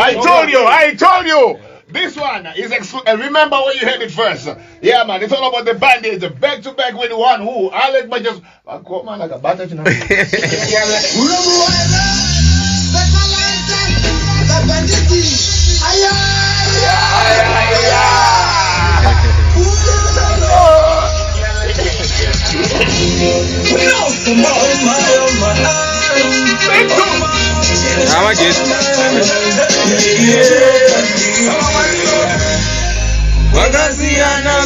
I told you. This one is remember when you heard it first. Yeah, man. It's all about the bandage. Back to back with one who. I let my just. Come on, like a bandage. Siana